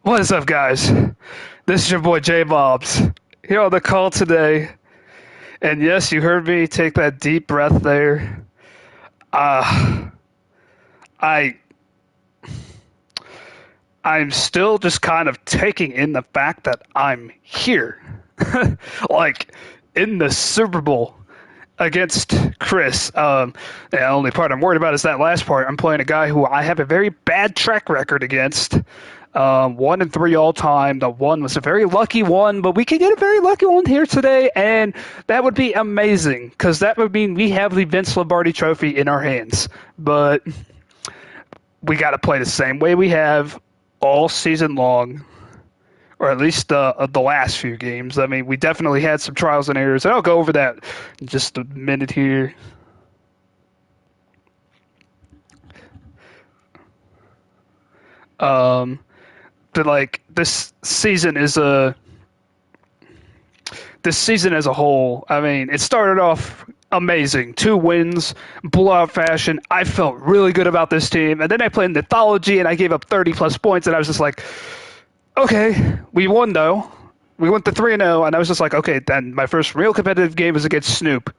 What's up, guys? This is your boy J Bobs here on the call today. And yes, you heard me take that deep breath there. Uh, I I'm still just kind of taking in the fact that I'm here, like in the Super Bowl against Chris. The only part I'm worried about is that last part. I'm playing a guy who I have a very bad track record against. 1-3 all time. The one was a very lucky one, but we could get a very lucky one here today, and that would be amazing because that would mean we have the Vince Lombardi Trophy in our hands. But we got to play the same way we have all season long, or at least the last few games. I mean, we definitely had some trials and errors, and I'll go over that in just a minute here. Um, but like this season as a whole. I mean, it started off amazing, 2 wins, blowout fashion. I felt really good about this team, and then I played Mythology, and I gave up 30 plus points, and I was just like, okay, we won though. We went to 3-0, and I was just like, okay, then my first real competitive game was against Snoop.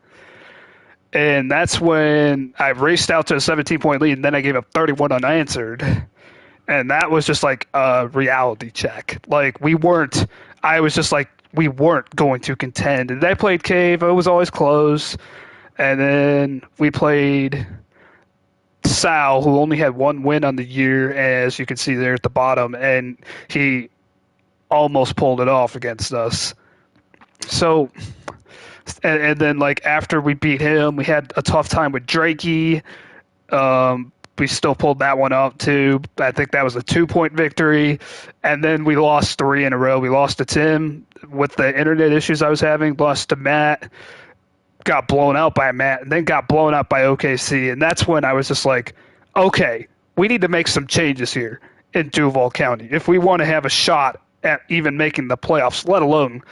And that's when I raced out to a 17-point lead, and then I gave up 31 unanswered. And that was just like a reality check. Like, I was just like, we weren't going to contend. And I played Cave, it was always close. And then we played Sal, who only had 1 win on the year, as you can see there at the bottom, and he almost pulled it off against us. So, and then like after we beat him, we had a tough time with Drakey. We still pulled that one up too. I think that was a 2-point victory, and then we lost 3 in a row. We lost to Tim with the internet issues I was having. Lost to Matt. Got blown out by Matt, and then got blown out by OKC. And that's when I was just like, okay, we need to make some changes here in Duval County if we want to have a shot at even making the playoffs, let alone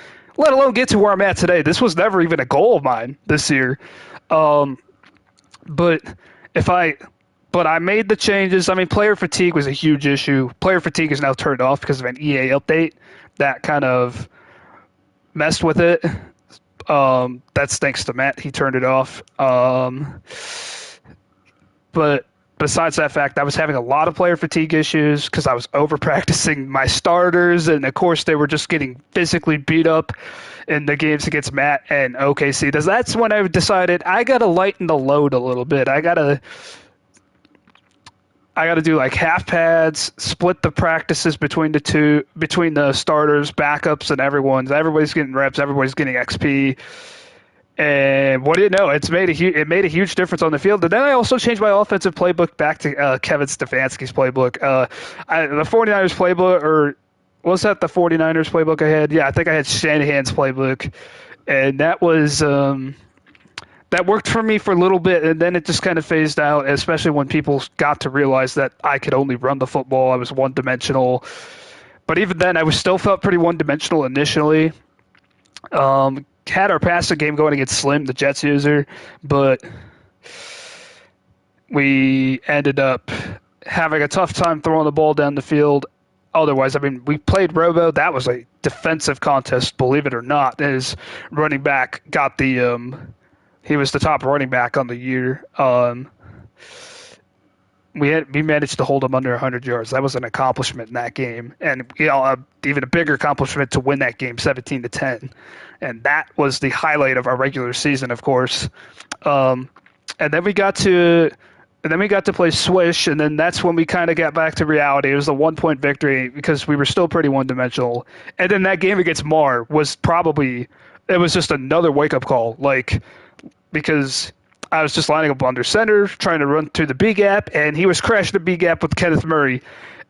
get to where I'm at today. This was never even a goal of mine this year. But if I but I made the changes. I mean, player fatigue was a huge issue. Player fatigue is now turned off because of an EA update that kind of messed with it. That's thanks to Matt. He turned it off. But besides that fact, I was having a lot of player fatigue issues because I was over practicing my starters, and of course they were just getting physically beat up in the games against Matt and OKC. That's when I decided I gotta lighten the load a little bit. I gotta do like half pads, split the practices between the starters, backups, and everybody's getting reps, everybody's getting XP. And what do you know? It made a huge difference on the field. And then I also changed my offensive playbook back to Kevin Stefanski's playbook. The 49ers playbook, or was that the 49ers playbook I had? Yeah, I think I had Shanahan's playbook. And that was that worked for me for a little bit, and then it just kind of phased out, especially when people got to realize that I could only run the football. I was one-dimensional. But even then, I still felt pretty one-dimensional initially. Had our passing game going against Slim, the Jets user, but we ended up having a tough time throwing the ball down the field. Otherwise, I mean, we played Robo. That was a defensive contest, believe it or not. His running back got he was the top running back on the year. We managed to hold him under 100 yards. That was an accomplishment in that game, and even a bigger accomplishment to win that game 17-10. And that was the highlight of our regular season, of course. And then we got to play Swish, and then that's when we kind of got back to reality. It was a 1-point victory because we were still pretty one-dimensional. And then that game against Mar was just another wake-up call, because I was just lining up under center, trying to run through the B gap, and he was crashing the B gap with Kenneth Murray.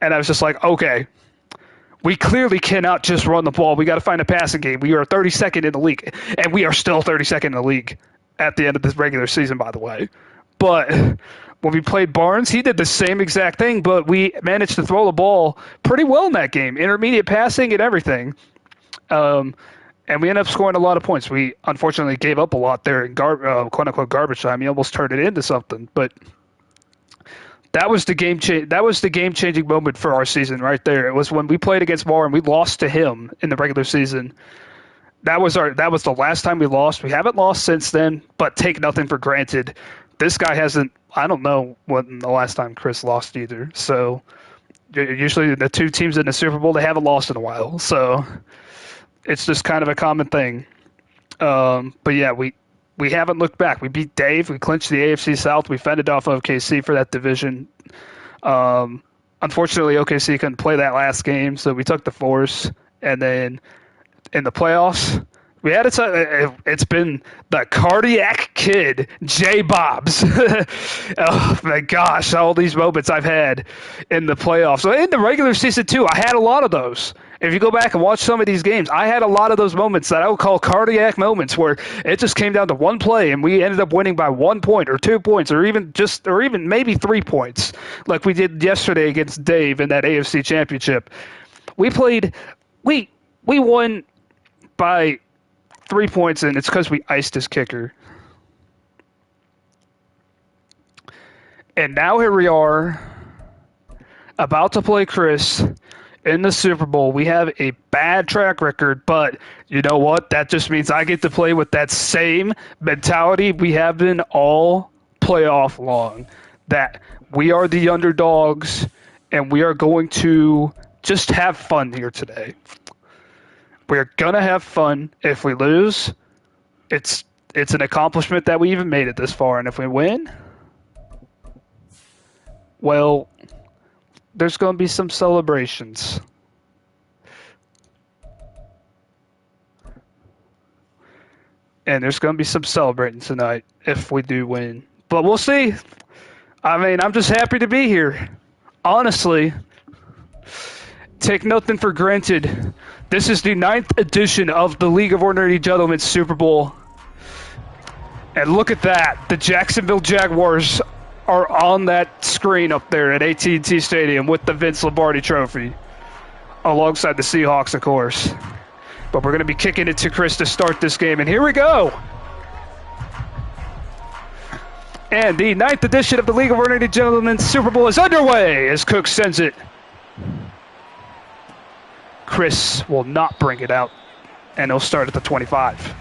And I was just like, okay, we clearly cannot just run the ball. We got to find a passing game. We are 32nd in the league, and we are still 32nd in the league at the end of this regular season, by the way. But when we played Barnes, he did the same exact thing, but we managed to throw the ball pretty well in that game, intermediate passing and everything. And we ended up scoring a lot of points. We unfortunately gave up a lot there in quote-unquote garbage time. He almost turned it into something. But That was the that was the game changing moment for our season right there. It was when we played against Mar and we lost to him in the regular season. That was the last time we lost. We haven't lost since then, but take nothing for granted. This guy hasn't. I don't know when the last time Chris lost either. So usually the two teams in the Super Bowl, they haven't lost in a while. So it's just kind of a common thing. But yeah, we haven't looked back. We beat Dave. We clinched the AFC South. We fended off OKC for that division. Unfortunately, OKC couldn't play that last game, so we took the force. And then in the playoffs, we had it's been the cardiac kid, J Bobs. Oh my gosh, all these moments I've had in the playoffs. So in the regular season too, I had a lot of those. If you go back and watch some of these games, I had a lot of those moments that I would call cardiac moments where it just came down to one play and we ended up winning by 1 point or 2 points or even maybe 3 points, like we did yesterday against Dave in that AFC Championship. We won by 3 points, and it's because we iced his kicker. And now here we are, about to play Chris in the Super Bowl. We have a bad track record, but you know what? That just means I get to play with that same mentality we have been all playoff long. That we are the underdogs, and we are going to just have fun here today. We're going to have fun. If we lose, it's an accomplishment that we even made it this far. And if we win, well, there's going to be some celebrations. And there's going to be some celebrating tonight if we do win. But we'll see. I mean, I'm just happy to be here. Honestly, take nothing for granted. This is the 9th edition of the League of Ordinary Gentlemen Super Bowl. And look at that. The Jacksonville Jaguars are on that screen up there at AT&T Stadium with the Vince Lombardi Trophy. Alongside the Seahawks, of course. But we're going to be kicking it to Chris to start this game. And here we go. And the 9th edition of the League of Ordinary Gentlemen Super Bowl is underway as Cook sends it. Chris will not bring it out, and he'll start at the 25.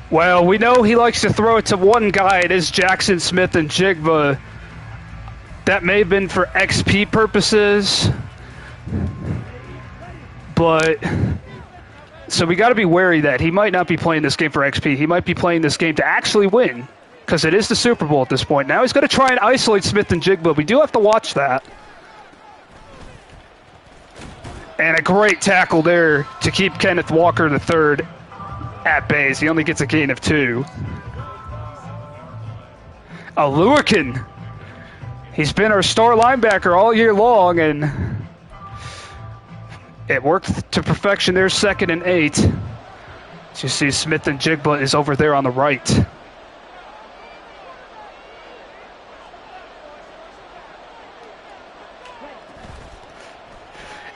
Well, we know he likes to throw it to one guy. It is Jackson Smith and Jigba. That may have been for XP purposes, but so we got to be wary that he might not be playing this game for XP. He might be playing this game to actually win, because it is the Super Bowl at this point. Now he's going to try and isolate Smith and Jigba. We do have to watch that. And a great tackle there to keep Kenneth Walker III at base. He only gets a gain of 2. Aluakin. He's been our star linebacker all year long, and it worked to perfection there, 2nd and 8. As you see, Smith and Jigba is over there on the right.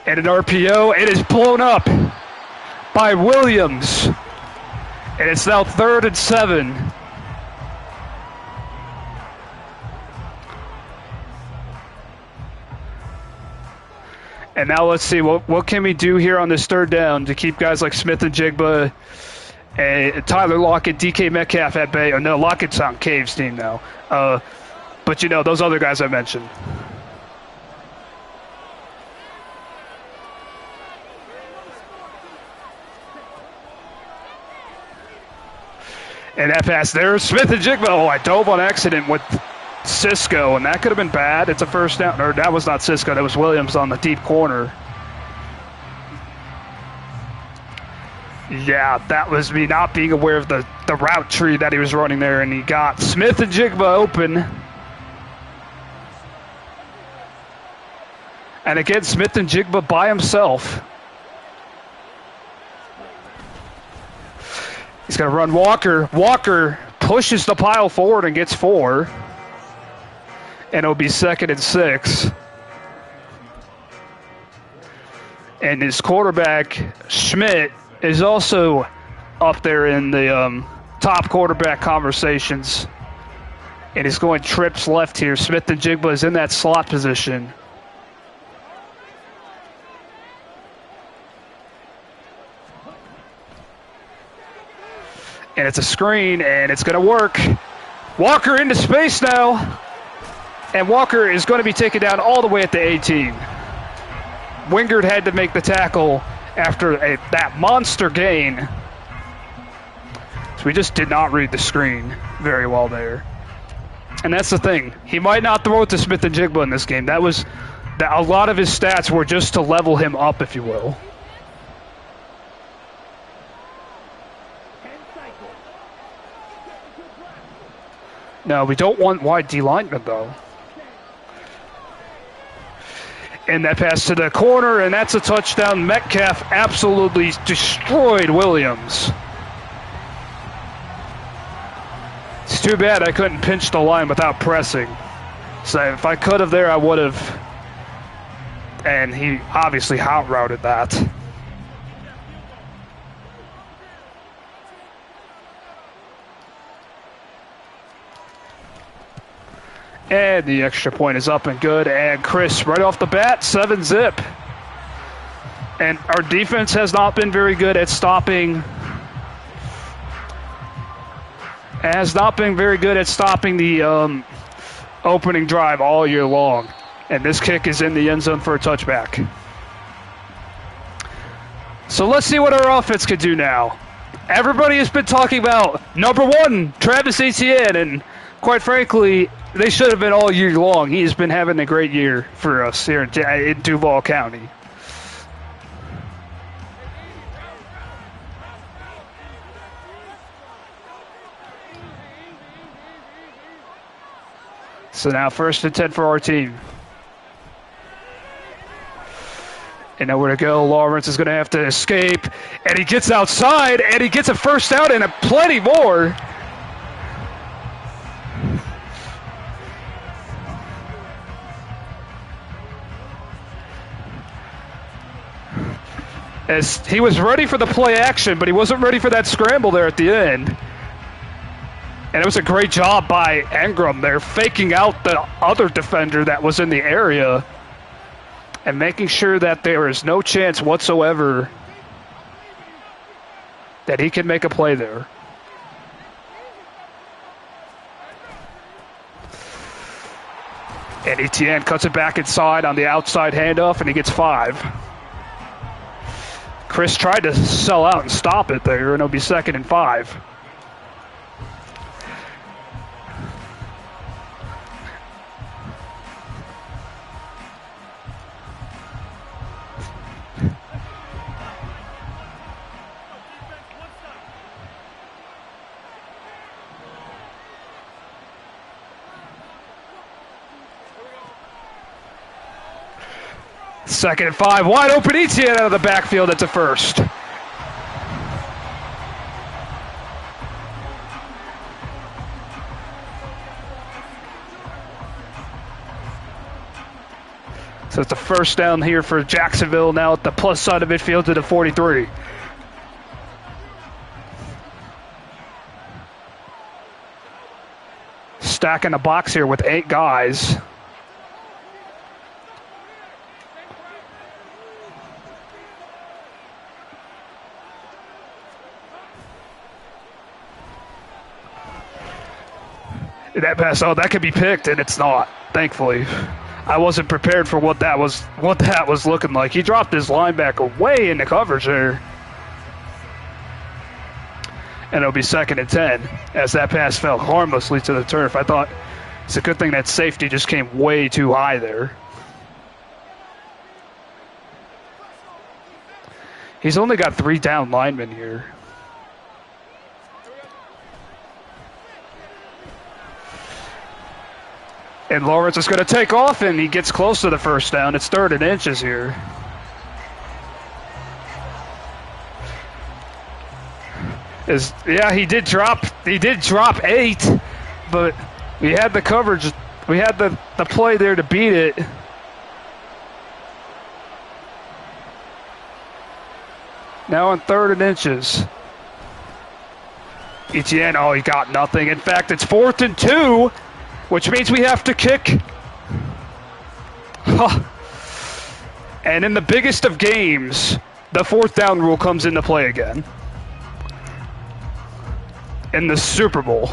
And an RPO, it is blown up by Williams. And it's now 3rd and 7. And now let's see, what can we do here on this 3rd down to keep guys like Smith and Jigba, and Tyler Lockett, DK Metcalf at bay. Oh, no, Lockett's on Cave's team now. But, you know, those other guys I mentioned. And that pass there, Smith and Jigba. Oh, I dove on accident with Cisco, and that could have been bad. It's a 1st down. Or that was not Cisco. That was Williams on the deep corner. Yeah, that was me not being aware of the route tree that he was running there, and he got Smith and Jigba open. And again, Smith and Jigba by himself. He's going to run Walker. Walker pushes the pile forward and gets 4. And it'll be 2nd and 6. And his quarterback, Schmidt, is also up there in the top quarterback conversations. And he's going trips left here. Smith and Jigba is in that slot position. And it's a screen, and it's going to work. Walker into space now. And Walker is going to be taken down all the way at the 18. Wingard had to make the tackle after that monster gain. So we just did not read the screen very well there. And that's the thing. He might not throw it to Smith and Jigba in this game. A lot of his stats were just to level him up, if you will. No, we don't want wide D linemen, though. And that pass to the corner, and that's a touchdown. Metcalf absolutely destroyed Williams. It's too bad I couldn't pinch the line without pressing. So if I could have there, I would have. And he obviously hot routed that. And the extra point is up and good. And Chris, right off the bat, 7-zip. And our defense has not been very good at stopping. Has not been very good at stopping the opening drive all year long. And this kick is in the end zone for a touchback. So let's see what our offense can do now. Everybody has been talking about number one, Travis Etienne, and quite frankly, they should have been all year long. He's been having a great year for us here in Duval County. So now 1st and 10 for our team. And nowhere to go. Lawrence is going to have to escape. And he gets outside, and he gets a first down and plenty more. As he was ready for the play action, but he wasn't ready for that scramble there at the end. And it was a great job by Engram there, faking out the other defender that was in the area and making sure that there is no chance whatsoever that he can make a play there. And Etienne cuts it back inside on the outside handoff, and he gets 5. Chris tried to sell out and stop it there, and it'll be 2nd and 5. Second and 5, wide open Etienne out of the backfield at the first. So it's a first down here for Jacksonville now at the plus side of midfield to the 43. Stacking the box here with 8 guys. That pass, that could be picked, and it's not, thankfully. I wasn't prepared for what that was looking like. He dropped his linebacker way into coverage there. And it'll be 2nd and 10 as that pass fell harmlessly to the turf. I thought it's a good thing that safety just came way too high there. He's only got 3 down linemen here. And Lawrence is going to take off, and he gets close to the first down. It's 3rd and inches here. He did drop 8, but we had the coverage. We had the play there to beat it. Now on 3rd and inches. Etienne, he got nothing. In fact, it's 4th and 2. which means we have to kick. And in the biggest of games, the fourth down rule comes into play again. In the Super Bowl.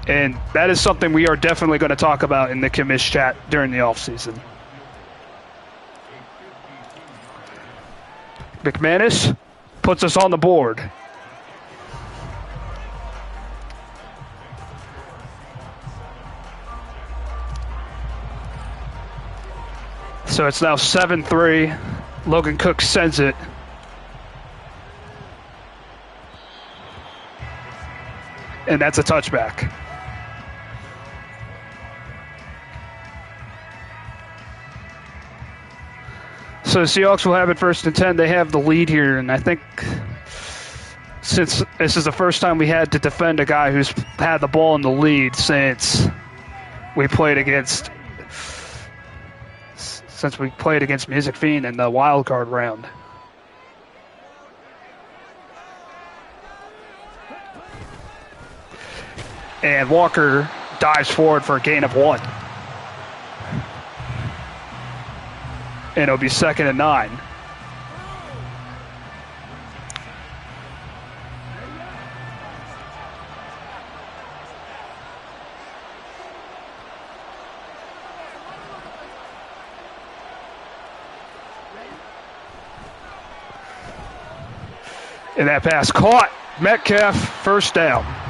And that is something we are definitely going to talk about in the commish chat during the offseason. McManus puts us on the board. So it's now 7-3. Logan Cook sends it. And that's a touchback. So the Seahawks will have it 1st and 10. They have the lead here, and I think since this is the first time we had to defend a guy who's had the ball in the lead since we played against Music Fiend in the wild card round. And Walker dives forward for a gain of 1. And it'll be 2nd and 9. And that pass caught. Metcalf, 1st down.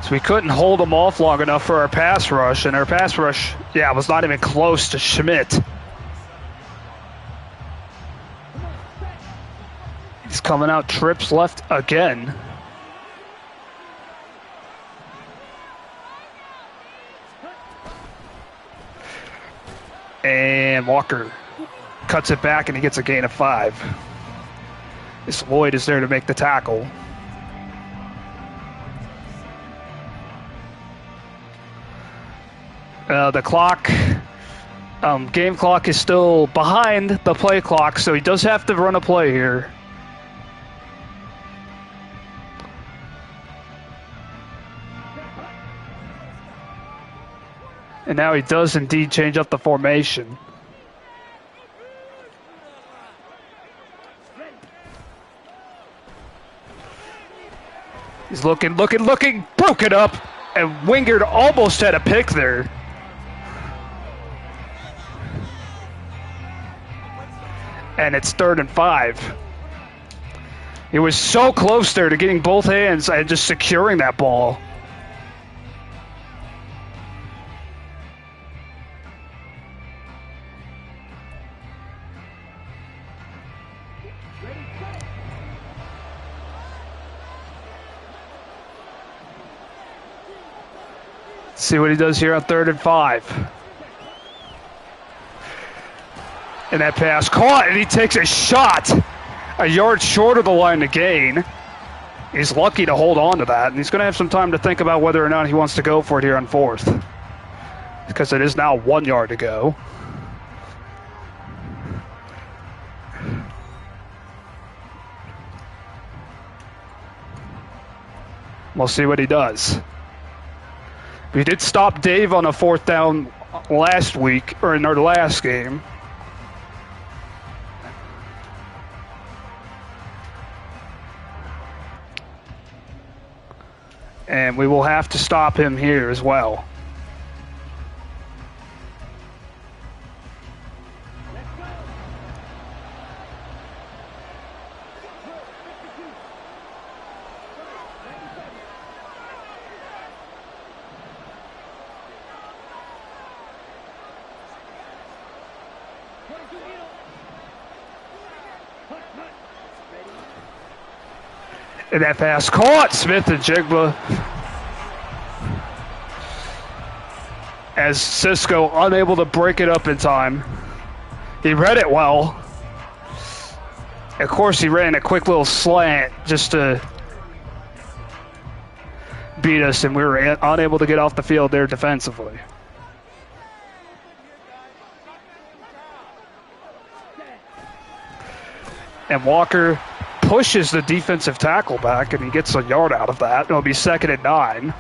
So we couldn't hold them off long enough for our pass rush, and our pass rush, was not even close to Schmidt. He's coming out trips left again. And Walker cuts it back, and he gets a gain of 5. This Lloyd is there to make the tackle. The clock, game clock is still behind the play clock, so he does have to run a play here. And now he does indeed change up the formation. He's looking, broke it up, and Wingard almost had a pick there. And it's 3rd and 5. He was so close there to getting both hands and just securing that ball. See what he does here on 3rd and 5. And that pass caught, and he takes a shot a yard short of the line to gain. He's lucky to hold on to that, and he's going to have some time to think about whether or not he wants to go for it here on 4th, because it is now 1 yard to go. We'll see what he does. We did stop Dave on a 4th down last week, or in our last game. And we will have to stop him here as well. And that pass caught. Smith and Jigba. As Cisco unable to break it up in time. He read it well. Of course, he ran a quick little slant just to beat us, and we were unable to get off the field there defensively. And Walker pushes the defensive tackle back, and he gets a yard out of that. It'll be 2nd and 9.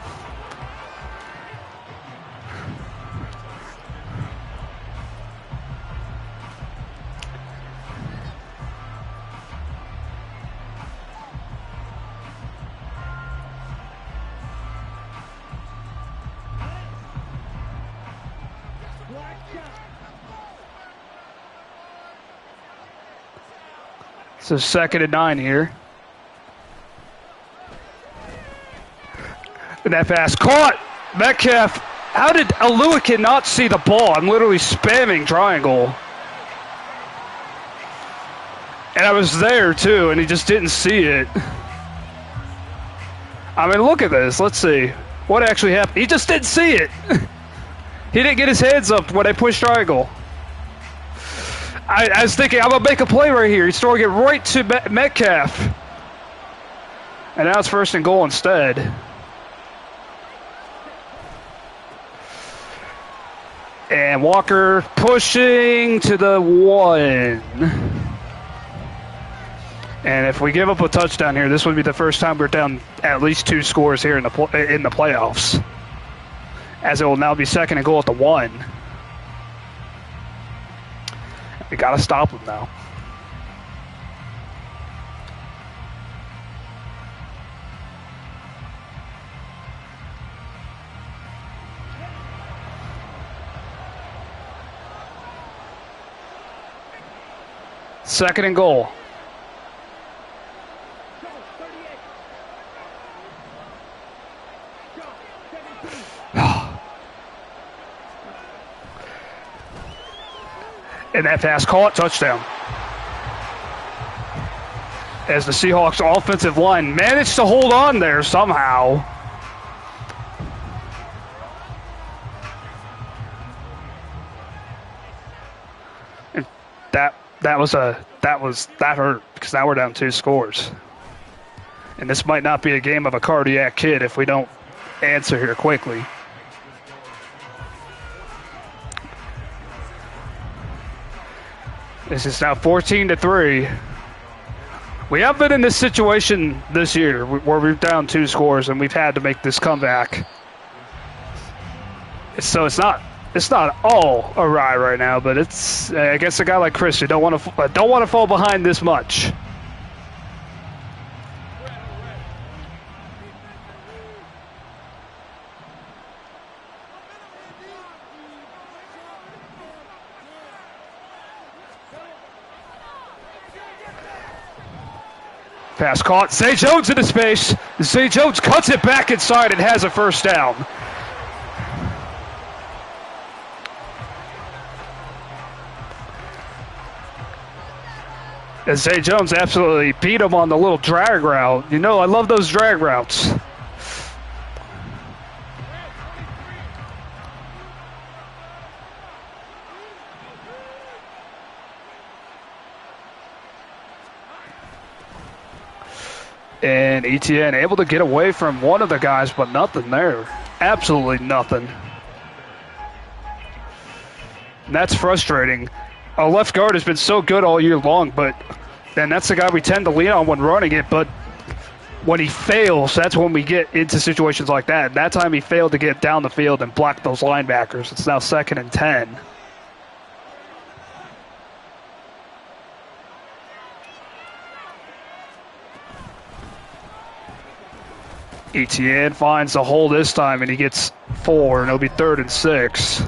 So 2nd and 9 here. And that pass caught. Metcalf. How did Aluakin not see the ball? I'm literally spamming triangle. And I was there too, and he just didn't see it. I mean, look at this. Let's see. What actually happened? He just didn't see it. He didn't get his hands up when I pushed triangle. I was thinking, I'm going to make a play right here. He's throwing it right to Metcalf. And now it's 1st and goal instead. And Walker pushing to the 1. And if we give up a touchdown here, this would be the first time we're down at least 2 scores here in the playoffs. As it will now be 2nd and goal at the 1. We got to stop them now. Second and goal. And that pass caught, touchdown. As the Seahawks offensive line managed to hold on there somehow. And that hurt, because now we're down 2 scores. And this might not be a game of a cardiac kid if we don't answer here quickly. This is now 14-3. We have been in this situation this year where we're down 2 scores and we've had to make this comeback. So it's not all awry right now, but it's against a guy like Chris who don't want to fall behind this much. Pass caught. Zay Jones into space. Zay Jones cuts it back inside and has a 1st down. And Zay Jones absolutely beat him on the little drag route. You know, I love those drag routes. And ETN able to get away from one of the guys, but nothing there. Absolutely nothing. And that's frustrating. Our left guard has been so good all year long, but then that's the guy we tend to lean on when running it. But when he fails, that's when we get into situations like that. That time he failed to get down the field and block those linebackers. It's now 2nd and 10. ETN finds the hole this time, and he gets 4, and it'll be 3rd and 6.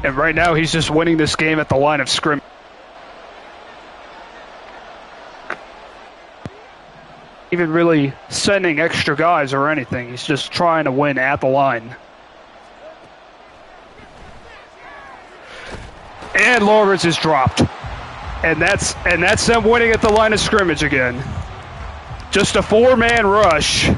And right now, he's just winning this game at the line of scrimmage. Even really sending extra guys or anything. He's just trying to win at the line. And Lawrence is dropped. And that's them winning at the line of scrimmage again. Just a 4-man rush.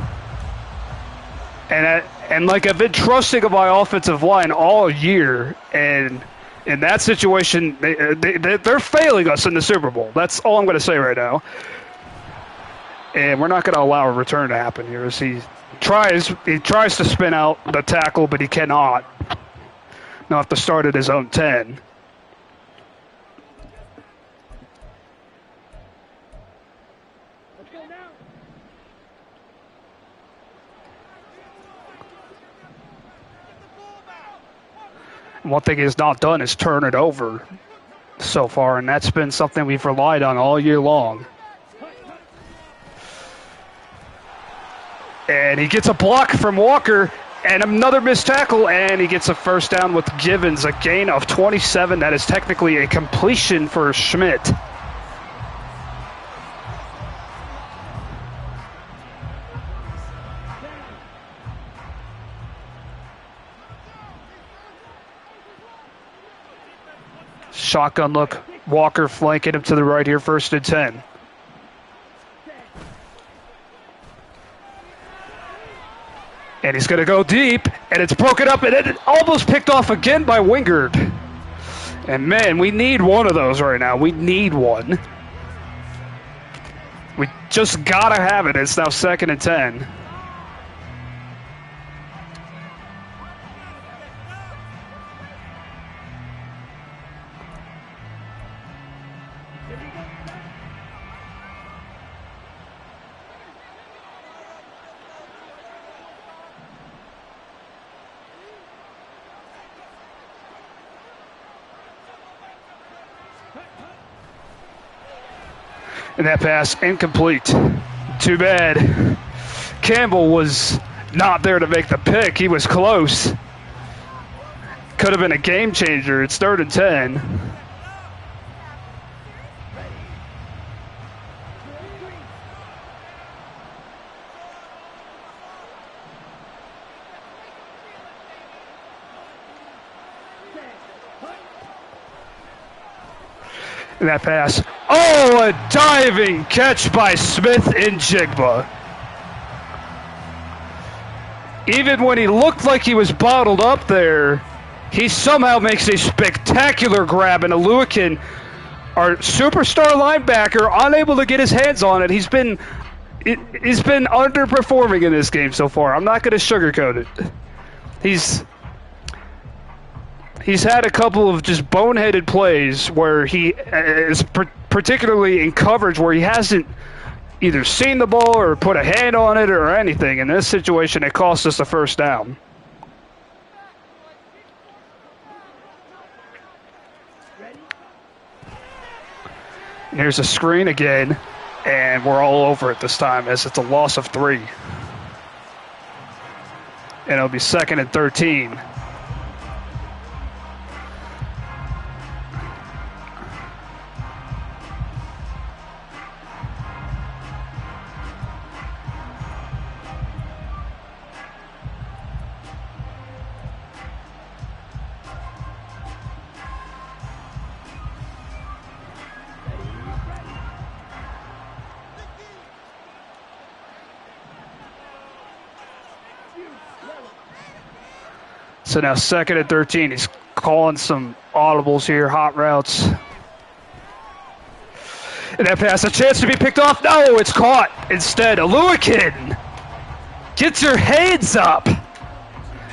And like I've been trusting of my offensive line all year, and in that situation, they're failing us in the Super Bowl. That's all I'm going to say right now. And we're not going to allow a return to happen here as he He tries to spin out the tackle, but he cannot. Now have to start at his own 10. One thing he's not done is turn it over so far, and that's been something we've relied on all year long. And he gets a block from Walker, and another missed tackle, and he gets a first down with Givens, a gain of 27. That is technically a completion for Schmidt. Shotgun look. Walker flanking him to the right here, 1st and 10. And he's going to go deep, and it's broken up, and it almost picked off again by Wingard. And man, we need one of those right now. We need one. We just got to have it. It's now 2nd and 10. And that pass incomplete. Too bad. Campbell was not there to make the pick. He was close. Could have been a game changer. It's 3rd and 10. And that pass. Oh, a diving catch by Smith and Jigba. Even when he looked like he was bottled up there, he somehow makes a spectacular grab, and Aluakin, our superstar linebacker, unable to get his hands on it. He's been underperforming in this game so far. I'm not going to sugarcoat it. He's had a couple of just boneheaded plays where he is particularly in coverage where he hasn't either seen the ball or put a hand on it or anything. In this situation, it cost us a first down. And here's a screen again, and we're all over it this time as it's a loss of 3. And it'll be 2nd and 13. So now 2nd and 13. He's calling some audibles here, hot routes. And that pass, a chance to be picked off. No, it's caught instead. Aluakin gets your hands up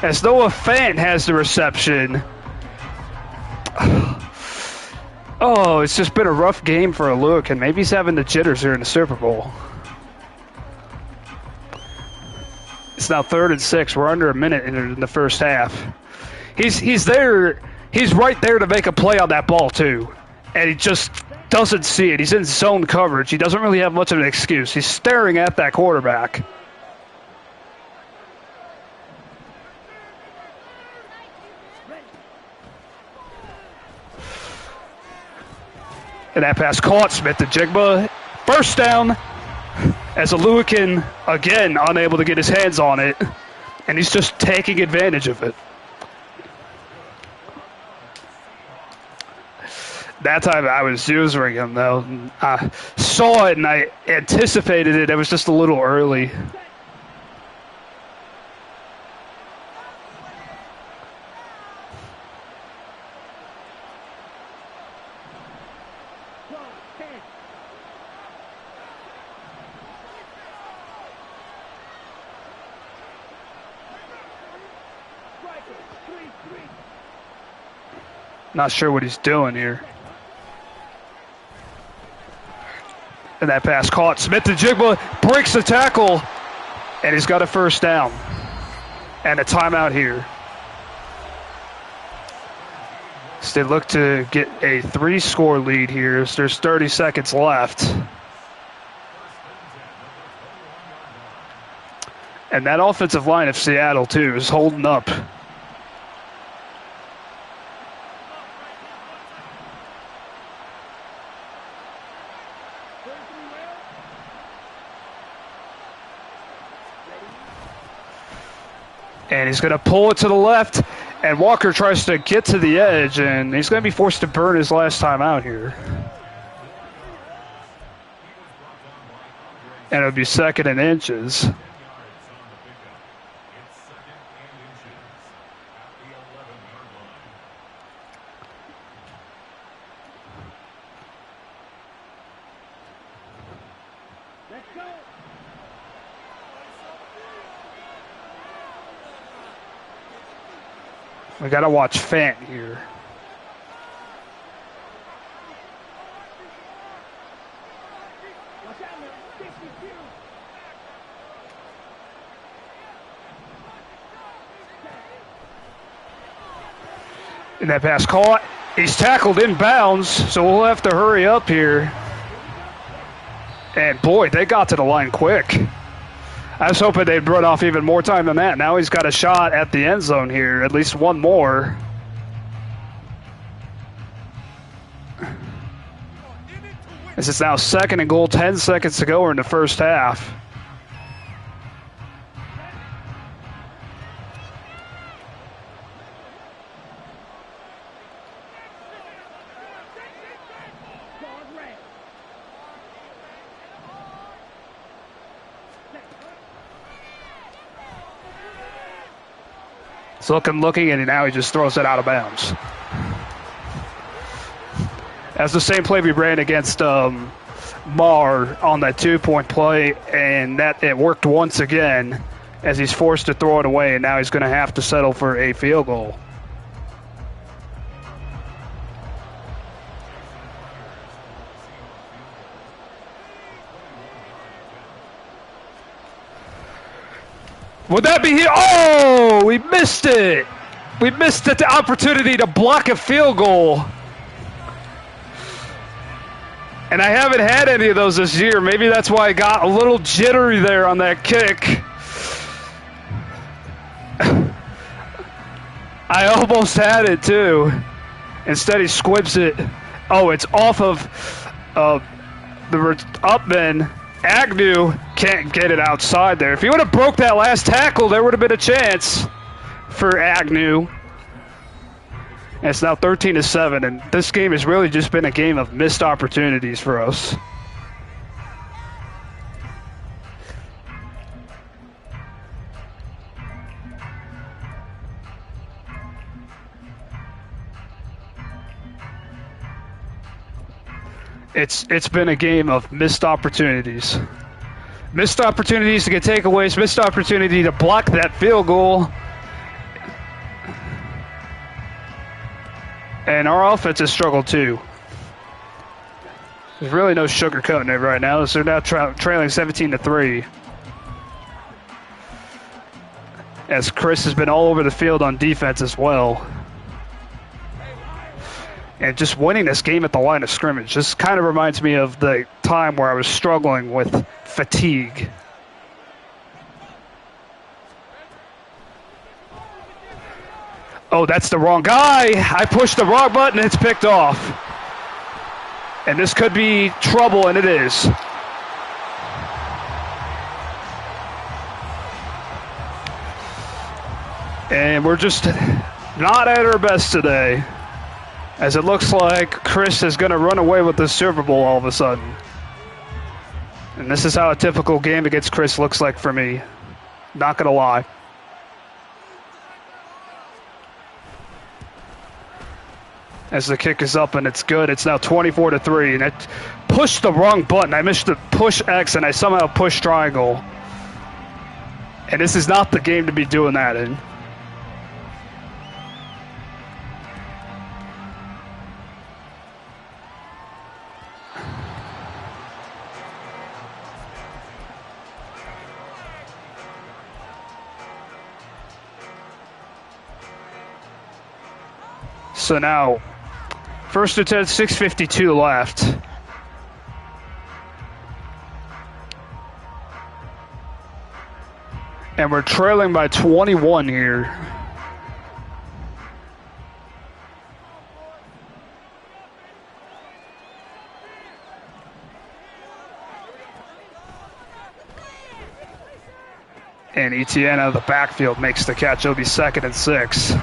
as Noah Fant has the reception. Oh, it's just been a rough game for Aluakin. Maybe he's having the jitters here in the Super Bowl. It's now 3rd and 6. We're under a minute in the first half. He's there. He's right there to make a play on that ball too, and he just doesn't see it. He's in zone coverage. He doesn't really have much of an excuse. He's staring at that quarterback. And that pass caught Smith to Jigba. First down. As Aluakin, again, unable to get his hands on it. And he's just taking advantage of it. That time I was using him, though. I saw it and I anticipated it. It was just a little early. Not sure what he's doing here. And that pass caught. Smith-Njigba breaks the tackle, and he's got a first down. And a timeout here. So they look to get a 3-score lead here. So there's 30 seconds left. And that offensive line of Seattle, too, is holding up. And he's going to pull it to the left, and Walker tries to get to the edge, and he's going to be forced to burn his last time out here. And it'll be 2nd and inches. We got to watch Fant here. And that pass caught. He's tackled in bounds, so we'll have to hurry up here. And boy, they got to the line quick. I was hoping they'd run off even more time than that. Now he's got a shot at the end zone here, at least one more. This is now 2nd and goal, 10 seconds to go in the first half. He's looking, and now he just throws it out of bounds. That's the same play we ran against Marr on that 2-point play, and that it worked once again as he's forced to throw it away, and now he's going to have to settle for a field goal. Would that be here? Oh, we missed it. We missed the opportunity to block a field goal. And I haven't had any of those this year. Maybe that's why I got a little jittery there on that kick. I almost had it, too. Instead, he squibs it. Oh, it's off of the Upman. Agnew can't get it outside there. If he would have broke that last tackle, there would have been a chance for Agnew. And it's now 13-7, and this game has really just been a game of missed opportunities for us. It's been a game of missed opportunities. Missed opportunities to get takeaways, missed opportunity to block that field goal. And our offense has struggled too. There's really no sugarcoating it right now. So they're now trailing 17-3. As Chris has been all over the field on defense as well. And just winning this game at the line of scrimmage just kind of reminds me of the time where I was struggling with fatigue. Oh, that's the wrong guy. I pushed the wrong button. It's picked off. And this could be trouble, and it is. And we're just not at our best today. As it looks like Chris is going to run away with the Super Bowl all of a sudden. And this is how a typical game against Chris looks like for me. Not going to lie. As the kick is up and it's good. It's now 24-3. And I pushed the wrong button. I missed the push X and I somehow pushed triangle. And this is not the game to be doing that in. So now, first and 10, 6:52 left. And we're trailing by 21 here. And Etienne out of the backfield makes the catch. It'll be 2nd and 6.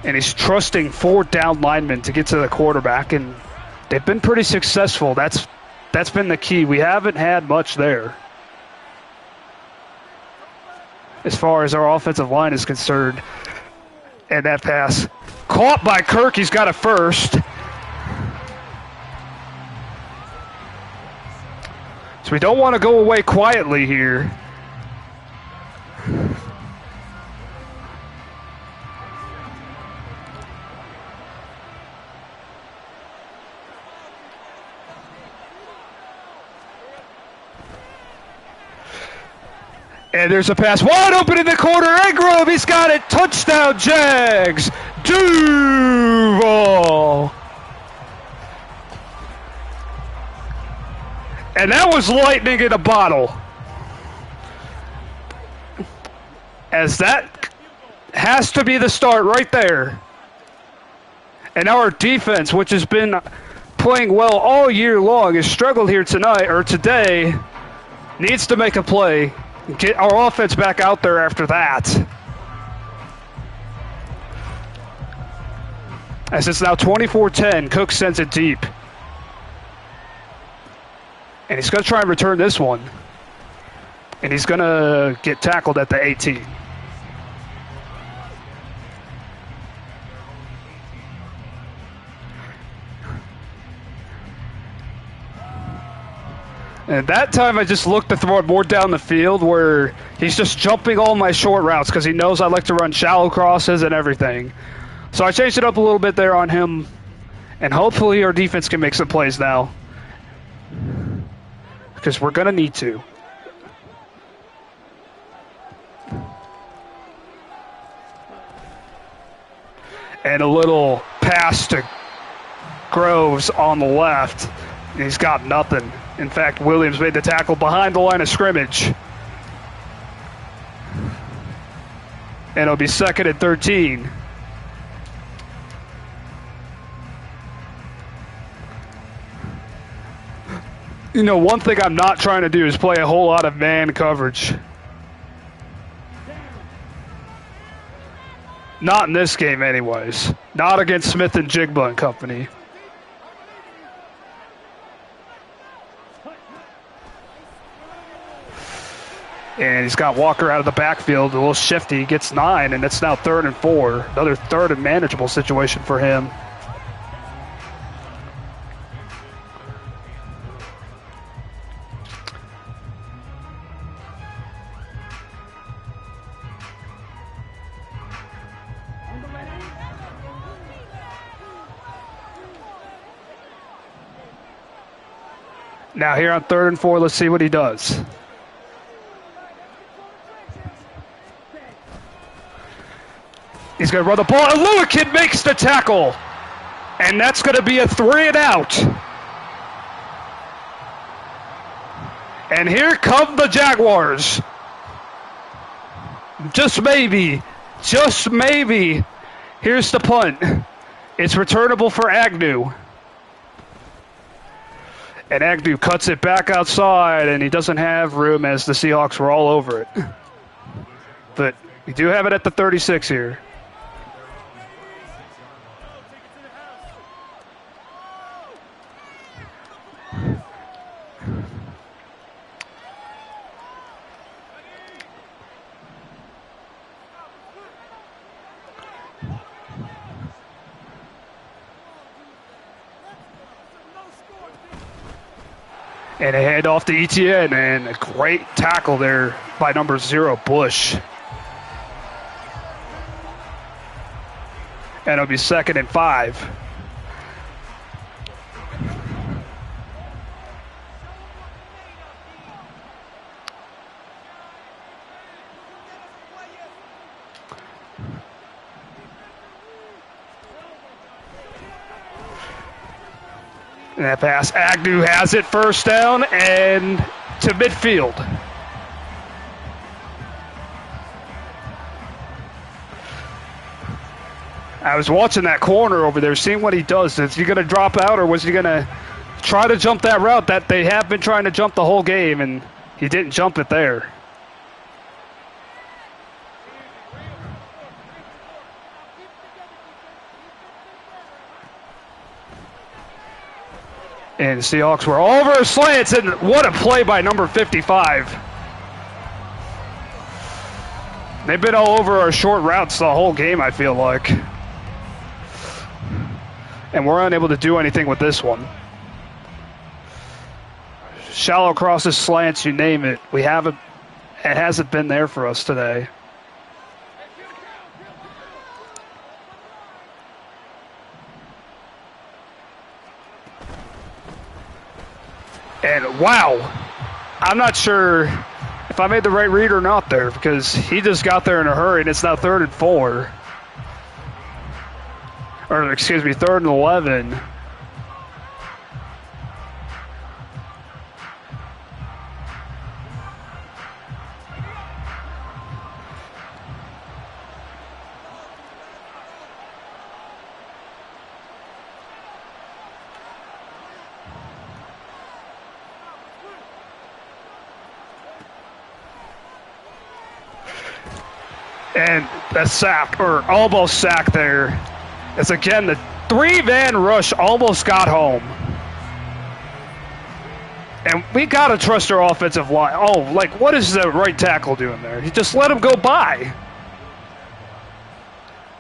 And he's trusting 4 down linemen to get to the quarterback, and they've been pretty successful. That's been the key. We haven't had much there as far as our offensive line is concerned. And that pass caught by Kirk. He's got a first. So we don't want to go away quietly here. And there's a pass wide open in the corner. Ingram, he's got it. Touchdown, Jags. Duval. And that was lightning in a bottle. As that has to be the start right there. And our defense, which has been playing well all year long, has struggled here tonight or today, needs to make a play. Get our offense back out there after that. As it's now 24-10, Cook sends it deep. And he's going to try and return this one. And he's going to get tackled at the 18. And that time I just looked to throw it more down the field where he's just jumping all my short routes because he knows I like to run shallow crosses and everything. So I changed it up a little bit there on him. And hopefully our defense can make some plays now. Because we're going to need to. And a little pass to Groves on the left. And he's got nothing. In fact, Williams made the tackle behind the line of scrimmage. And it'll be 2nd and 13. You know, one thing I'm not trying to do is play a whole lot of man coverage. Not in this game anyways. Not against Smith and Jigba and company. And he's got Walker out of the backfield, a little shifty, gets 9, and it's now 3rd and 4. Another 3rd and manageable situation for him. Now here on 3rd and 4, let's see what he does. He's going to run the ball, and Lewican makes the tackle. And that's going to be a 3 and out. And here come the Jaguars. Just maybe. Here's the punt. It's returnable for Agnew. And Agnew cuts it back outside, and he doesn't have room as the Seahawks were all over it. But we do have it at the 36 here. And a hand off to Etienne, and a great tackle there by number 0, Bush. And it'll be 2nd and 5. And that pass, Agnew has it, first down, and to midfield. I was watching that corner over there, seeing what he does. Is he going to drop out, or was he going to try to jump that route that they have been trying to jump the whole game, and he didn't jump it there. And the Seahawks were over slants, and what a play by number 55. They've been all over our short routes the whole game, I feel like. And we're unable to do anything with this one. Shallow crosses, slants, you name it. We haven't, it hasn't been there for us today. And wow, I'm not sure if I made the right read or not there, because he just got there in a hurry, and it's now 3rd and 4. Or excuse me, 3rd and 11. And a sack, or almost sack there. As again, the 3-man rush almost got home. And we got to trust our offensive line. Oh, like, what is the right tackle doing there? He just let him go by.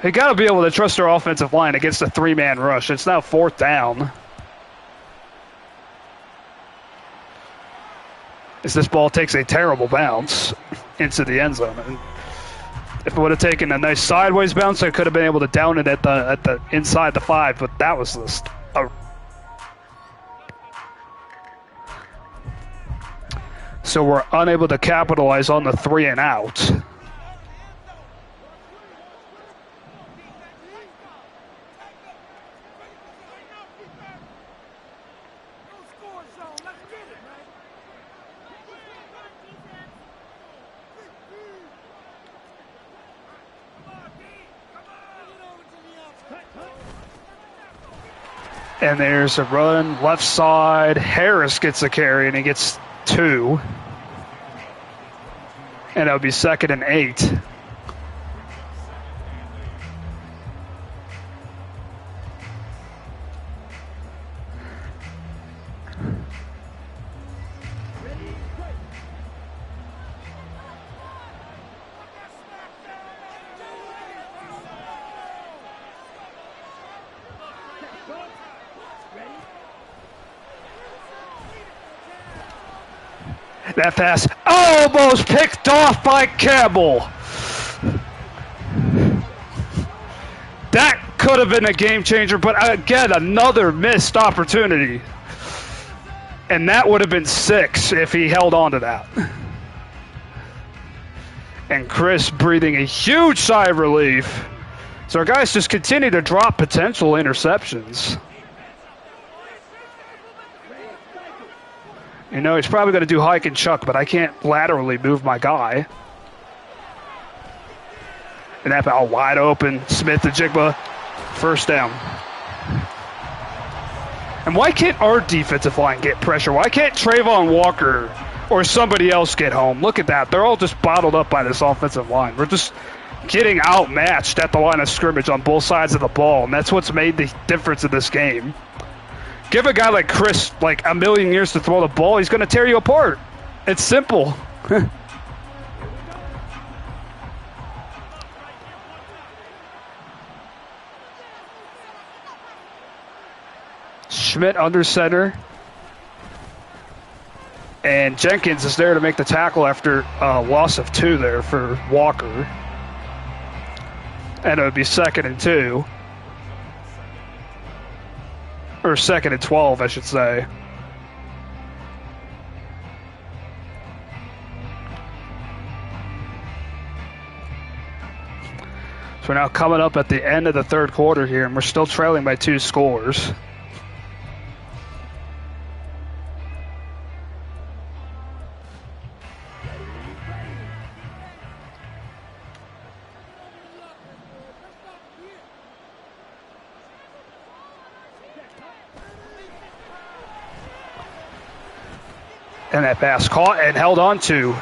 You got to be able to trust our offensive line against a 3-man rush. It's now 4th down. As this ball takes a terrible bounce into the end zone. And if it would have taken a nice sideways bounce, I could have been able to down it at the inside the 5, but that was just a... So we're unable to capitalize on the 3 and out. And there's a run left side. Harris gets a carry, and he gets 2. And it'll be 2nd and 8. That pass almost picked off by Campbell. That could have been a game changer, but again, another missed opportunity. And that would have been 6 if he held on to that. And Chris breathing a huge sigh of relief. So our guys just continue to drop potential interceptions. You know, he's probably going to do hike and chuck, but I can't laterally move my guy. And that ball wide open. Smith and Jigba, 1st down. And why can't our defensive line get pressure? Why can't Trayvon Walker or somebody else get home? Look at that. They're all just bottled up by this offensive line. We're just getting outmatched at the line of scrimmage on both sides of the ball, and that's what's made the difference in this game. Give a guy like Chris like a million years to throw the ball, he's going to tear you apart. It's simple. Schmidt under center. And Jenkins is there to make the tackle after a loss of 2 there for Walker. And it would be 2nd and 2. Or 2nd and 12, I should say. So we're now coming up at the end of the 3rd quarter here, and we're still trailing by 2 scores. And that pass caught and held on to.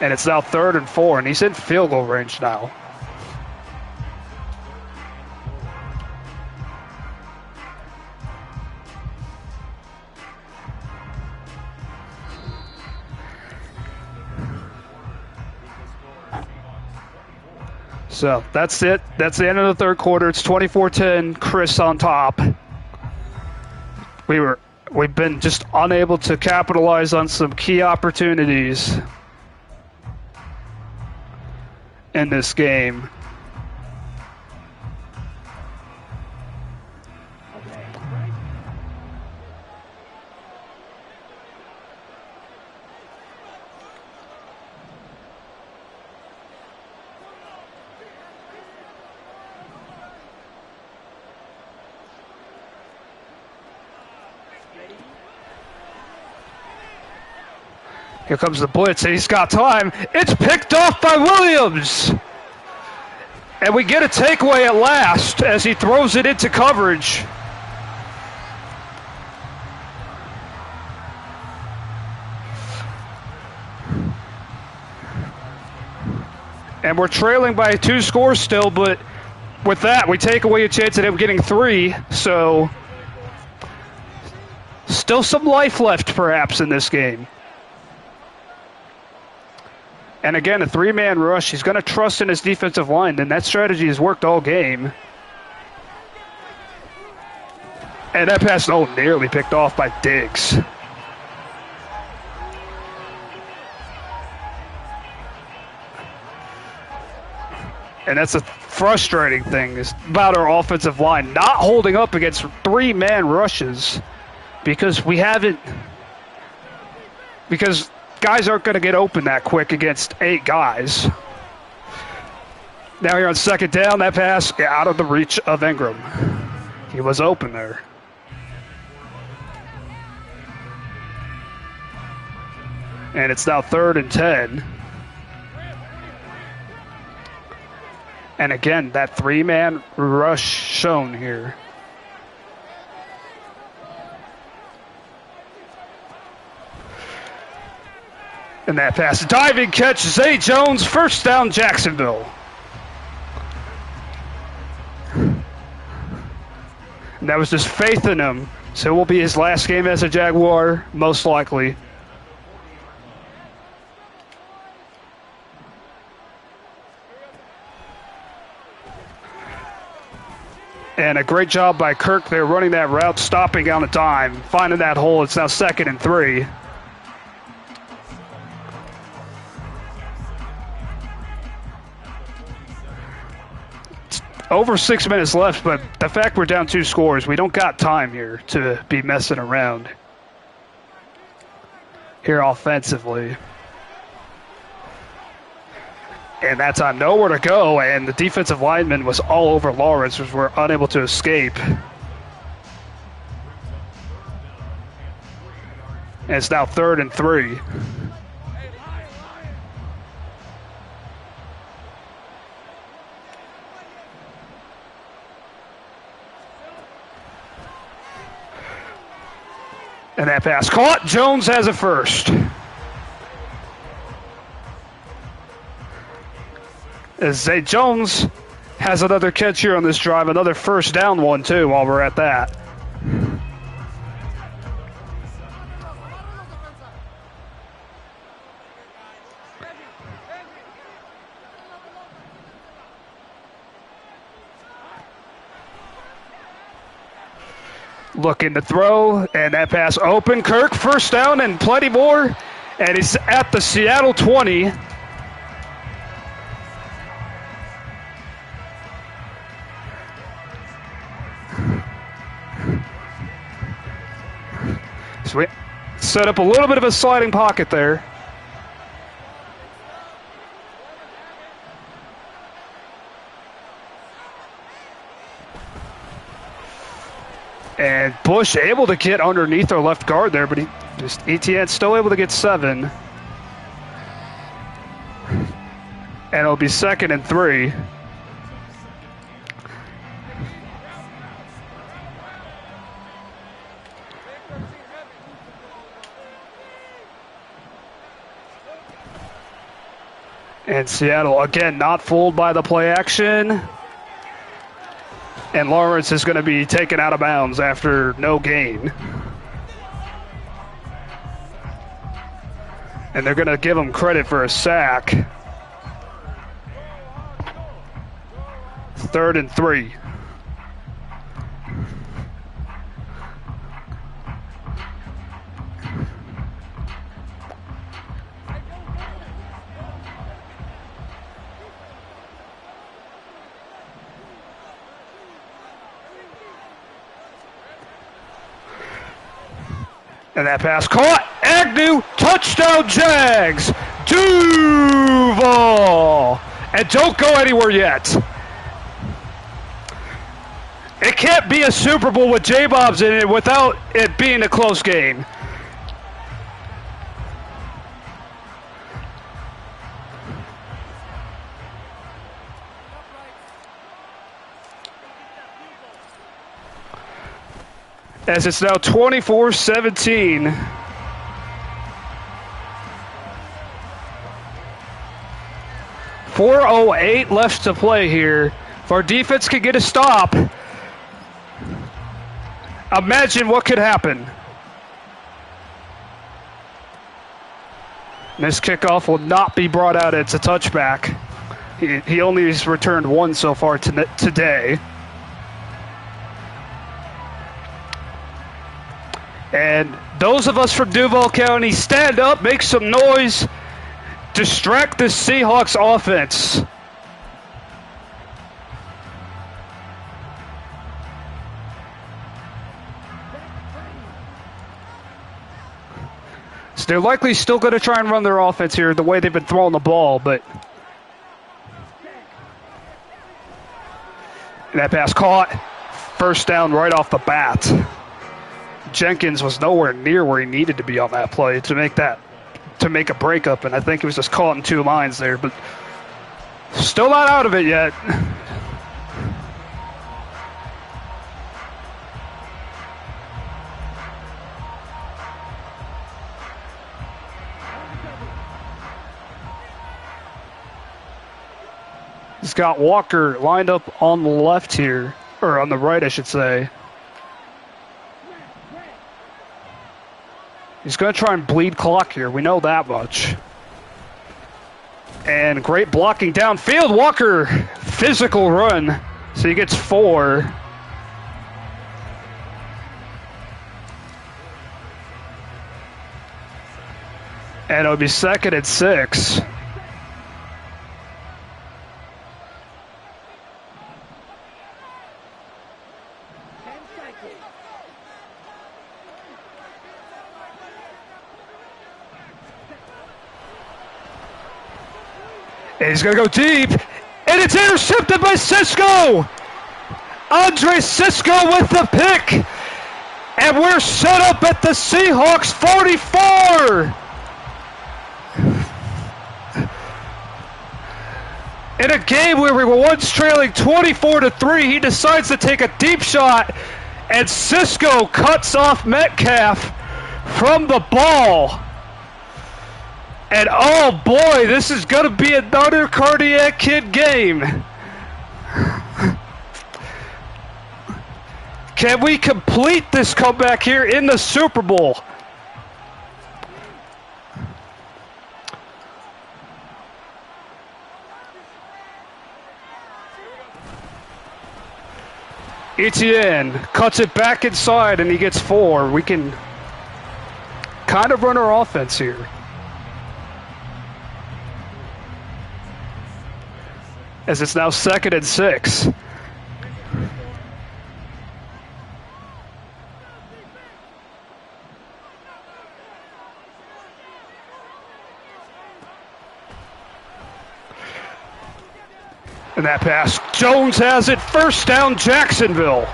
And it's now 3rd and 4, and he's in field goal range now. So that's it. That's the end of the 3rd quarter. It's 24-10. Chris on top. We've been just unable to capitalize on some key opportunities in this game. Here comes the blitz, and he's got time. It's picked off by Williams. And we get a takeaway at last as he throws it into coverage. And we're trailing by 2 scores still, but with that, we take away a chance at him getting 3. So still some life left, perhaps, in this game. And again, a 3-man rush. He's going to trust in his defensive line, and that strategy has worked all game. And that pass, nearly picked off by Diggs. And that's a frustrating thing about our offensive line, not holding up against 3-man rushes because guys aren't going to get open that quick against 8 guys. Now here on 2nd down, that pass out of the reach of Ingram. He was open there. And it's now 3rd and 10. And again, that 3-man rush shown here. And that pass, diving catch, Zay Jones, 1st down, Jacksonville. And that was just faith in him. So it will be his last game as a Jaguar, most likely. And a great job by Kirk there running that route, stopping on a dime, finding that hole. It's now 2nd and 3. Over 6 minutes left, but the fact we're down 2 scores, we don't got time here to be messing around here offensively. And that time, nowhere to go, and the defensive lineman was all over Lawrence, which we're unable to escape. And it's now 3rd and 3. And that pass caught. Jones has a first. As Zay Jones has another catch here on this drive, another 1st down one too while we're at that. Looking to throw, and that pass open. Kirk, 1st down and plenty more. And he's at the Seattle 20. So we set up a little bit of a sliding pocket there. And Bush able to get underneath our left guard there, but Etienne still able to get 7. And it'll be 2nd and 3. And Seattle, again, not fooled by the play action. And Lawrence is going to be taken out of bounds after no gain. And they're going to give him credit for a sack. 3rd and 3. And that pass caught. Agnew, touchdown Jags. Duval. And don't go anywhere yet. It can't be a Super Bowl with J-Bobs in it without it being a close game. As it's now 24-17. .408 left to play here. If our defense could get a stop, imagine what could happen. This kickoff will not be brought out. It's a touchback. He only has returned one so far today. And those of us from Duval County, stand up, make some noise, distract the Seahawks offense. So they're likely still going to try and run their offense here the way they've been throwing the ball, but that pass caught. 1st down right off the bat. Jenkins was nowhere near where he needed to be on that play to make a breakup, and I think he was just caught in 2 lines there, but still not out of it yet. He's got Walker lined up on the left here, or on the right, I should say. He's going to try and bleed clock here. We know that much. And great blocking downfield. Walker, physical run. So he gets 4. And it'll be 2nd and 6. And he's going to go deep, and it's intercepted by Cisco. Andre Cisco with the pick, and we're set up at the Seahawks 44. In a game where we were once trailing 24-3, he decides to take a deep shot, and Cisco cuts off Metcalf from the ball. And oh boy, this is going to be another Cardiac Kid game. Can we complete this comeback here in the Super Bowl? Etienne cuts it back inside and he gets 4. We can kind of run our offense here. As it's now 2nd and 6. And that pass, Jones has it, 1st down Jacksonville.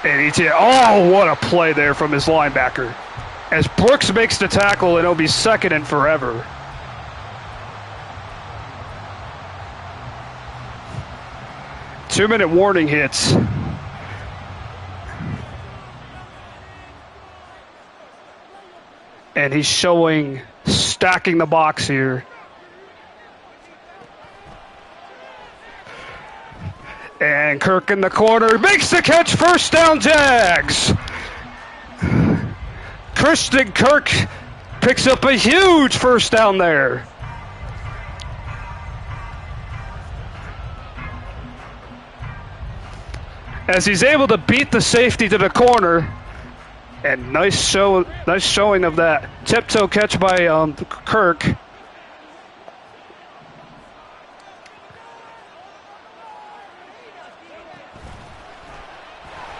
And ETN, oh, what a play there from his linebacker. As Brooks makes the tackle, and it'll be second and forever. Two-minute warning hits. And he's showing stacking the box here. And Kirk in the corner makes the catch, first down Jags. Christian Kirk picks up a huge first down there. As he's able to beat the safety to the corner. And nice showing of that tiptoe catch by Kirk.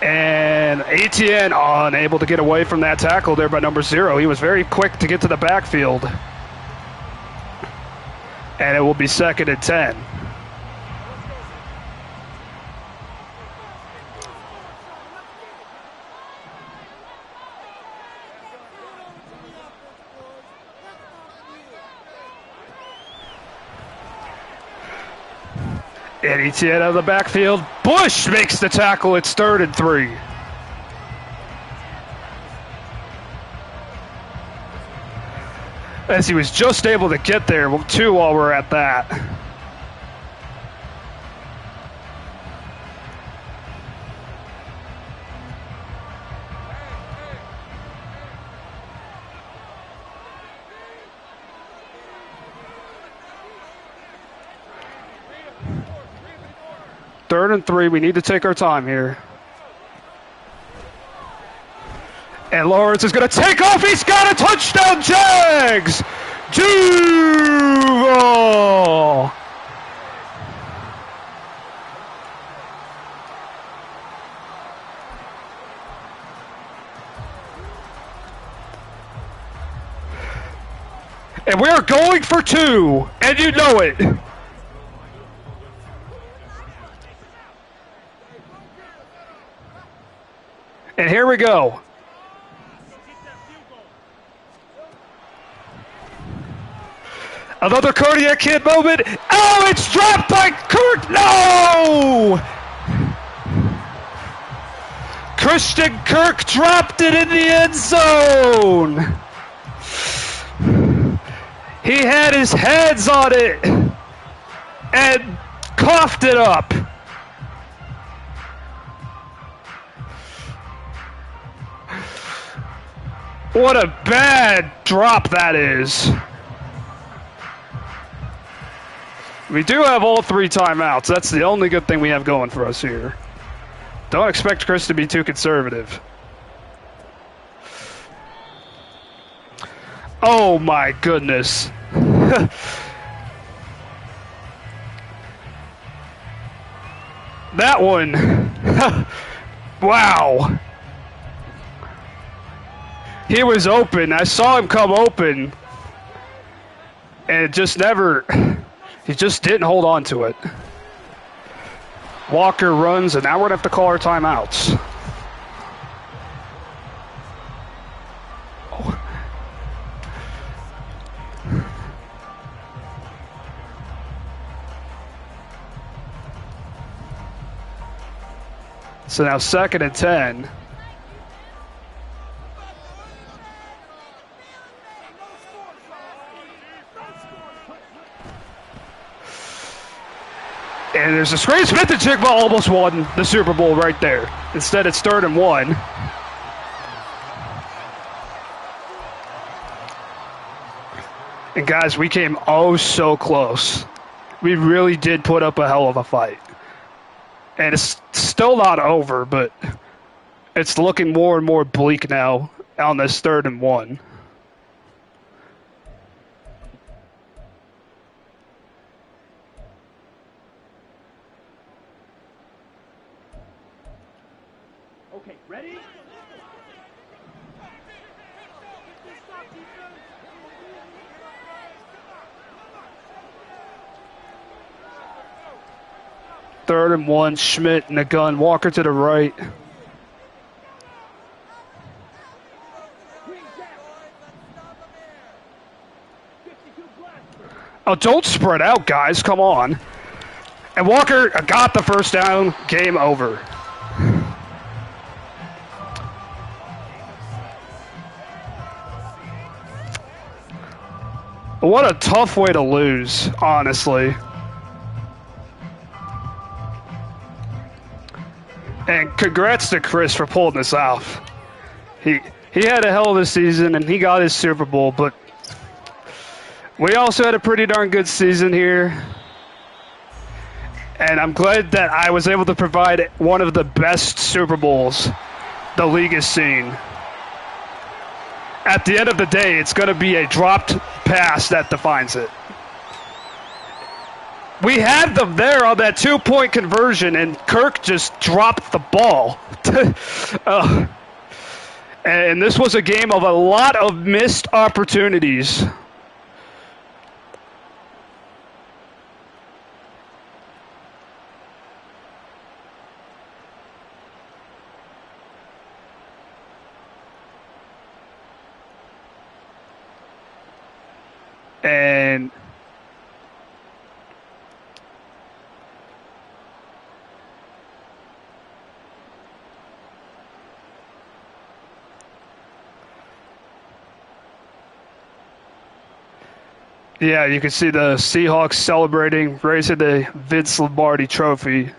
And ETN unable to get away from that tackle there by number 0. He was very quick to get to the backfield. And it will be second and 10. And ETN out of the backfield. Bush makes the tackle. It's third and 3. As he was just able to get there, 2 while we're at that. Third and 3, we need to take our time here. And Lawrence is going to take off. He's got a touchdown, Jags! Duval! And we are going for 2, and you know it. And here we go. Another cardiac kid moment. Oh, it's dropped by Kirk. No! Christian Kirk dropped it in the end zone. He had his hands on it and coughed it up. What a bad drop that is. We do have all 3 timeouts. That's the only good thing we have going for us here. Don't expect Chris to be too conservative. Oh my goodness. That one. Wow. He was open. I saw him come open. And it just never, he just didn't hold on to it. Walker runs, and now we're going to have to call our timeouts. Oh. So now second and 10. And there's a screen. Smith and Jigba almost won the Super Bowl right there. Instead, it's third and 1. And guys, we came oh so close. We really did put up a hell of a fight. And it's still not over, but it's looking more and more bleak now on this third and 1. Okay, ready? Third and 1, Schmidt in the gun, Walker to the right. Oh, don't spread out, guys. Come on. And Walker got the first down. Game over. What a tough way to lose, honestly. And congrats to Chris for pulling this off. He had a hell of a season, and he got his Super Bowl, but we also had a pretty darn good season here. And I'm glad that I was able to provide one of the best Super Bowls the league has seen. At the end of the day, it's going to be a dropped pass that defines it. We had them there on that 2-point conversion, and Kirk just dropped the ball. And this was a game of a lot of missed opportunities. And yeah, you can see the Seahawks celebrating, raising the Vince Lombardi trophy.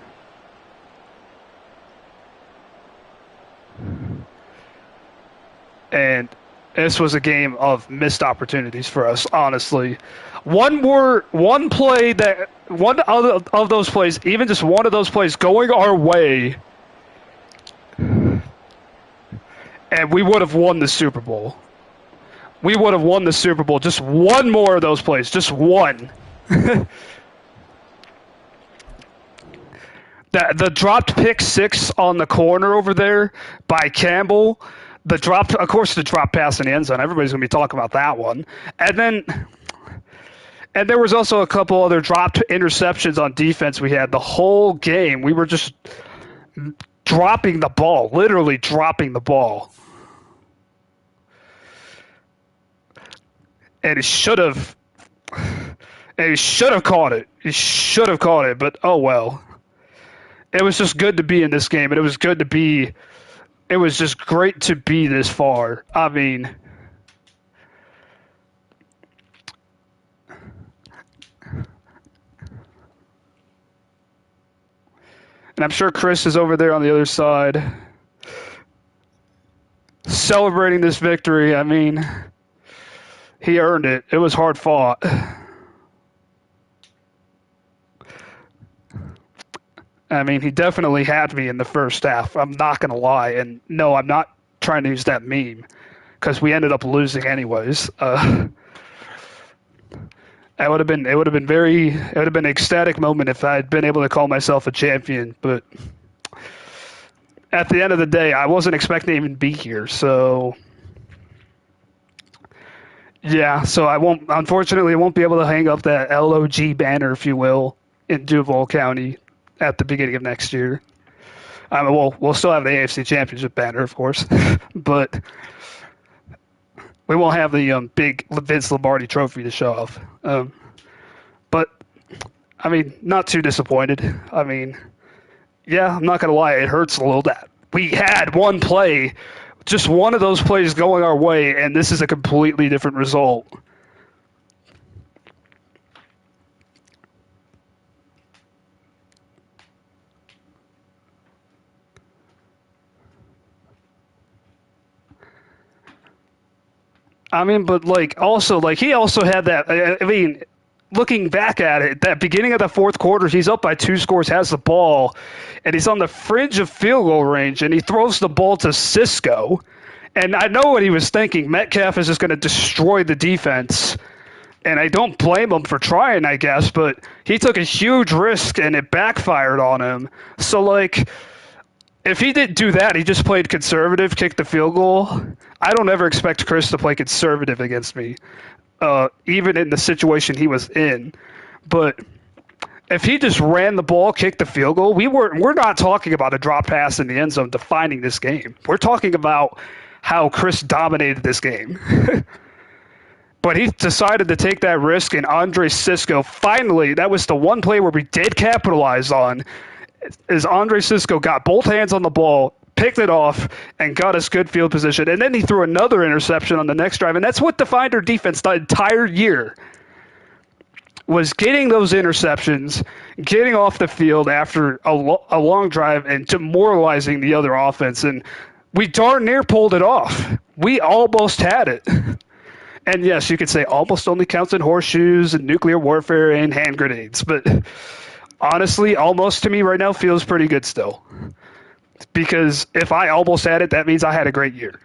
And this was a game of missed opportunities for us, honestly. One play that, one of those plays, even just one of those plays going our way, and we would have won the Super Bowl. We would have won the Super Bowl. Just one more of those plays. Just one. The dropped pick six on the corner over there by Campbell. Of course, the drop pass in the end zone. Everybody's going to be talking about that one. And there was also a couple other dropped interceptions on defense we had the whole game. We were just dropping the ball, literally dropping the ball. And he should have caught it. He should have caught it, but oh well. It was just good to be in this game, and it was just great to be this far. I mean, and I'm sure Chris is over there on the other side celebrating this victory. I mean, he earned it. It was hard fought. I mean, he definitely had me in the first half. I'm not going to lie. And no, I'm not trying to use that meme because we ended up losing anyways. It would have been an ecstatic moment if I had been able to call myself a champion. But at the end of the day, I wasn't expecting to even be here. So yeah, so unfortunately, I won't be able to hang up that LoG banner, if you will, in Duval County at the beginning of next year. We'll still have the AFC Championship banner, of course, but we won't have the big Vince Lombardi trophy to show off. But, I mean, not too disappointed. I mean, yeah, I'm not going to lie, it hurts a little that we had one play, just one of those plays going our way, and this is a completely different result. I mean, but he also had that. I mean, looking back at it, that beginning of the fourth quarter, he's up by 2 scores, has the ball, and he's on the fringe of field goal range, and he throws the ball to Cisco. And I know what he was thinking. Metcalf is just going to destroy the defense. And I don't blame him for trying, I guess, but he took a huge risk, and it backfired on him. So, if he didn't do that, he just played conservative, kicked the field goal. I don't ever expect Chris to play conservative against me, even in the situation he was in. But if he just ran the ball, kicked the field goal, we're not talking about a drop pass in the end zone defining this game. We're talking about how Chris dominated this game. But he decided to take that risk, and Andre Cisco finally, that was the one play where we did capitalize on, is Andre Cisco got both hands on the ball, picked it off, and got us good field position. And then he threw another interception on the next drive, and that's what defined our defense the entire year, was getting those interceptions, getting off the field after a long drive, and demoralizing the other offense. And we darn near pulled it off. We almost had it. And yes, you could say almost only counts in horseshoes and nuclear warfare and hand grenades. But honestly, almost to me right now feels pretty good still. Because if I almost had it, that means I had a great year.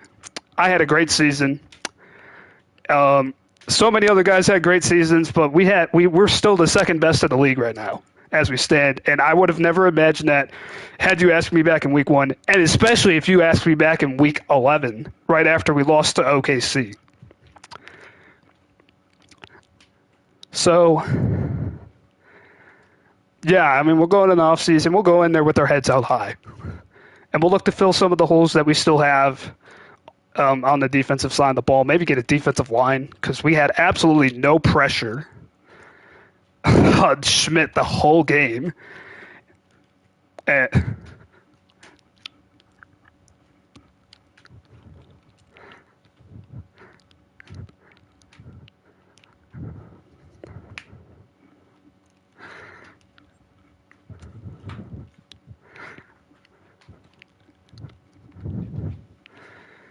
I had a great season. So many other guys had great seasons, but we're still the second best in the league right now as we stand. And I would have never imagined that had you asked me back in week 1, and especially if you asked me back in week 11, right after we lost to OKC. So, yeah, I mean, we'll go in the offseason. We'll go in there with our heads held high. And we'll look to fill some of the holes that we still have on the defensive side of the ball. Maybe get a defensive line, because we had absolutely no pressure on Schmidt the whole game.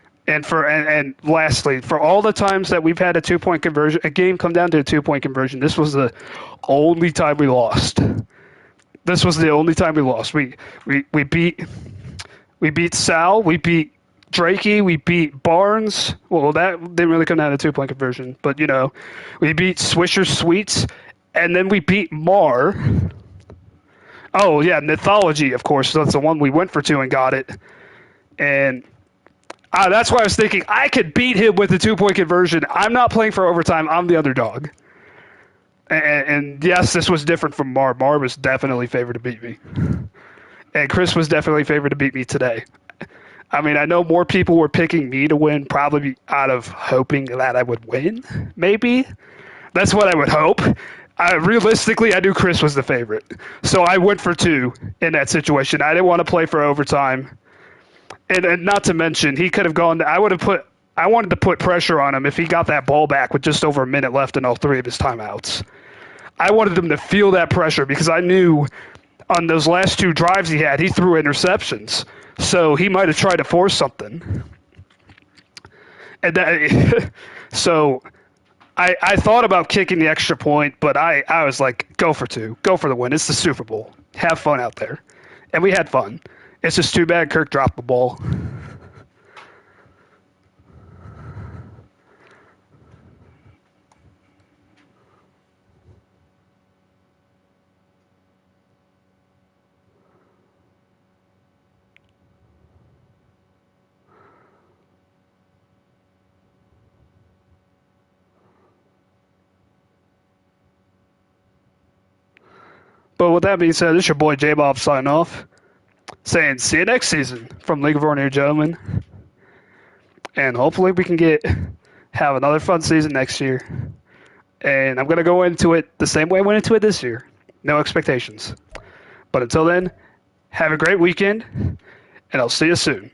And lastly, for all the times that we've had a 2-point conversion, a game come down to a 2-point conversion, this was the only time we lost. This was the only time we lost. We beat Sal, we beat Drakey, we beat Barnes. Well, that didn't really come down to a 2-point conversion, but we beat Swisher Sweets, and then we beat Mar. Oh yeah, Mythology, of course. That's the one we went for 2 and got it. And that's why I was thinking I could beat him with a 2-point conversion. I'm not playing for overtime. I'm the underdog. And yes, this was different from Mar. Mar was definitely favored to beat me. And Chris was definitely favored to beat me today. I mean, I know more people were picking me to win, probably out of hoping that I would win, maybe. That's what I would hope. Realistically, I knew Chris was the favorite. So I went for 2 in that situation. I didn't want to play for overtime. And not to mention, he could have gone. I wanted to put pressure on him if he got that ball back with just over a minute left in all 3 of his timeouts. I wanted him to feel that pressure because I knew on those last 2 drives he threw interceptions. So he might have tried to force something. And so I thought about kicking the extra point, but I was like, go for 2. Go for the win. It's the Super Bowl. Have fun out there. And we had fun. It's just too bad Kirk dropped the ball. But with that being said, this is your boy J-Bob signing off, saying see you next season from League of Ordinary Gentlemen. And hopefully we can have another fun season next year. And I'm going to go into it the same way I went into it this year. No expectations. But until then, have a great weekend, and I'll see you soon.